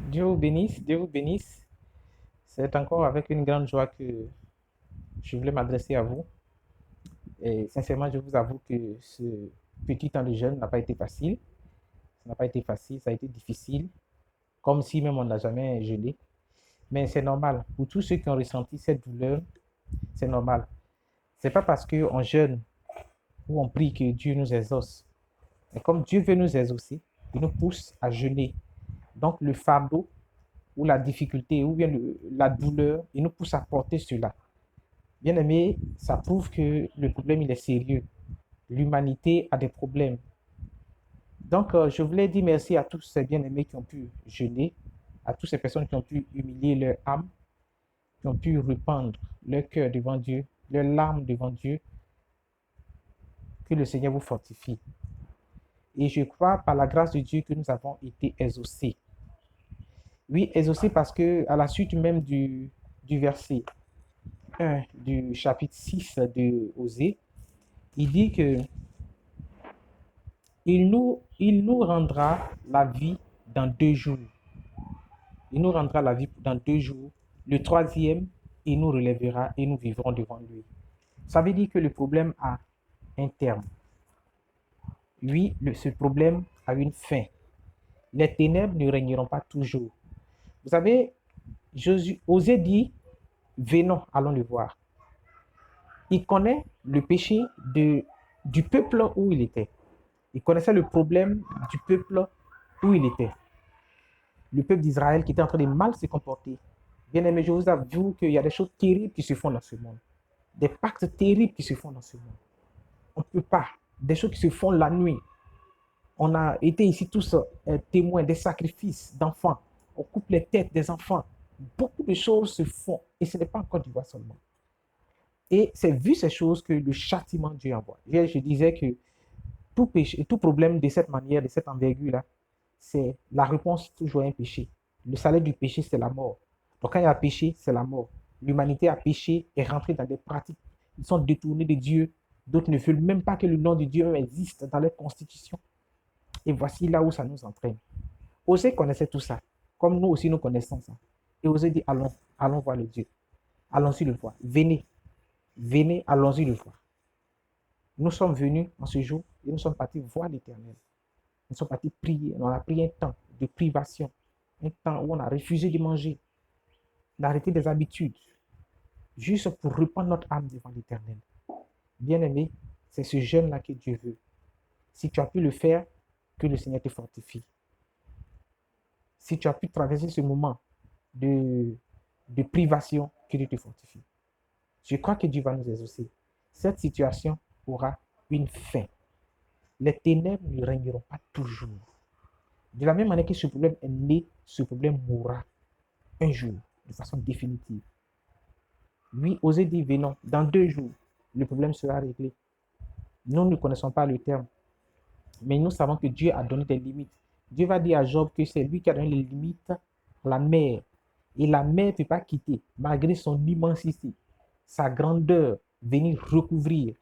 Dieu vous bénisse, Dieu vous bénisse. C'est encore avec une grande joie que je voulais m'adresser à vous. Et sincèrement, je vous avoue que ce petit temps de jeûne n'a pas été facile. Ça n'a pas été facile, ça a été difficile, comme si même on n'a jamais jeûné. Mais c'est normal. Pour tous ceux qui ont ressenti cette douleur, c'est normal. C'est pas parce qu'on jeûne ou on prie que Dieu nous exauce. Mais comme Dieu veut nous exaucer, il nous pousse à jeûner. Donc le fardeau ou la difficulté ou bien la douleur, il nous pousse à porter cela. Bien aimé, ça prouve que le problème, il est sérieux. L'humanité a des problèmes. Donc, je voulais dire merci à tous ces bien-aimés qui ont pu jeûner, à toutes ces personnes qui ont pu humilier leur âme, qui ont pu répandre leur cœur devant Dieu, leurs larmes devant Dieu. Que le Seigneur vous fortifie. Et je crois par la grâce de Dieu que nous avons été exaucés. Oui, exaucés parce que à la suite même du verset 1 du chapitre 6 de Osée, il dit que il nous rendra la vie dans 2 jours. Il nous rendra la vie dans 2 jours. Le troisième, il nous relèvera et nous vivrons devant lui. Ça veut dire que le problème a un terme. Oui, ce problème a une fin. Les ténèbres ne régneront pas toujours. Vous savez, Osée dit, venons, allons le voir. Il connaît le péché du peuple où il était. Il connaissait le problème du peuple où il était. Le peuple d'Israël qui était en train de mal se comporter. Bien aimé, je vous avoue qu'il y a des choses terribles qui se font dans ce monde. Des pactes terribles qui se font dans ce monde. On ne peut pas. Des choses qui se font la nuit. On a été ici tous témoins des sacrifices d'enfants. On coupe les têtes des enfants. Beaucoup de choses se font. Et ce n'est pas en Côte d'Ivoire seulement. Et c'est vu ces choses que le châtiment de Dieu envoie. Je disais que tout péché, tout problème de cette manière, de cette envergure-là, c'est la réponse toujours à un péché. Le salaire du péché, c'est la mort. Donc quand il y a péché, c'est la mort. L'humanité a péché et rentré dans des pratiques. Ils sont détournés de Dieu. D'autres ne veulent même pas que le nom de Dieu existe dans leur constitution. Et voici là où ça nous entraîne. Osée connaissait tout ça, comme nous aussi nous connaissons ça. Et Osée dit, allons, allons voir le Dieu. Allons-y le voir. Venez, venez, allons-y le voir. Nous sommes venus en ce jour et nous sommes partis voir l'Éternel. Nous sommes partis prier. On a pris un temps de privation, un temps où on a refusé de manger, d'arrêter des habitudes, juste pour reprendre notre âme devant l'Éternel. Bien-aimé, c'est ce jeûne-là que Dieu veut. Si tu as pu le faire, que le Seigneur te fortifie. Si tu as pu traverser ce moment de privation, que Dieu te fortifie. Je crois que Dieu va nous exaucer. Cette situation aura une fin. Les ténèbres ne régneront pas toujours. De la même manière que ce problème est né, ce problème mourra un jour, de façon définitive. Lui, osez dire, venons, dans 2 jours, le problème sera réglé. Nous ne connaissons pas le terme, mais nous savons que Dieu a donné des limites. Dieu va dire à Job que c'est lui qui a donné les limites à la mer. Et la mer ne peut pas quitter, malgré son immensité, sa grandeur, venir recouvrir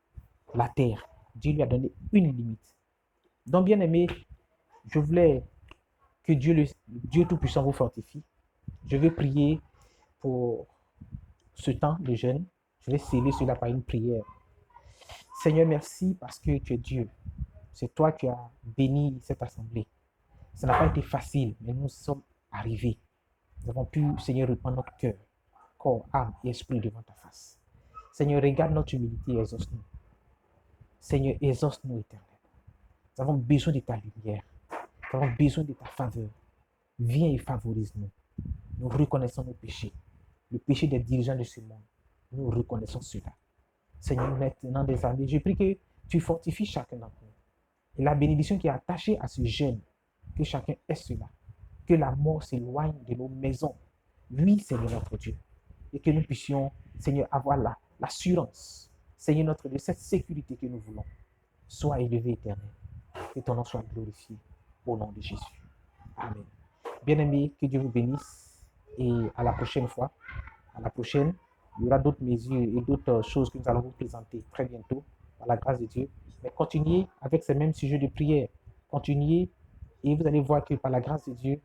la terre. Dieu lui a donné une limite. Donc, bien aimé, je voulais que Dieu Tout-Puissant vous fortifie. Je vais prier pour ce temps de jeûne. Je vais sceller cela par une prière. Seigneur, merci parce que tu es Dieu. C'est toi qui as béni cette assemblée. Ça n'a pas été facile, mais nous sommes arrivés. Nous avons pu, Seigneur, reprendre notre cœur, corps, âme et esprit devant ta face. Seigneur, regarde notre humilité et exauce-nous. Seigneur, exauce-nous, Éternel. Nous avons besoin de ta lumière. Nous avons besoin de ta faveur. Viens et favorise-nous. Nous reconnaissons nos péchés, le péché des dirigeants de ce monde. Nous reconnaissons cela. Seigneur, maintenant des amis, je prie que tu fortifies chacun d'entre nous. Et la bénédiction qui est attachée à ce jeûne, que chacun ait cela. Que la mort s'éloigne de nos maisons. Oui, Seigneur notre Dieu. Et que nous puissions, Seigneur, avoir l'assurance, Seigneur notre Dieu, cette sécurité que nous voulons. Sois élevé, Éternel. Que ton nom soit glorifié. Au nom de Jésus. Amen. Bien-aimés, que Dieu vous bénisse. Et à la prochaine fois. À la prochaine. Il y aura d'autres mesures et d'autres choses que nous allons vous présenter très bientôt, par la grâce de Dieu. Mais continuez avec ces mêmes sujets de prière. Continuez et vous allez voir que par la grâce de Dieu,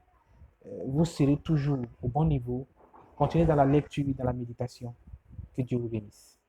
vous serez toujours au bon niveau. Continuez dans la lecture et dans la méditation. Que Dieu vous bénisse.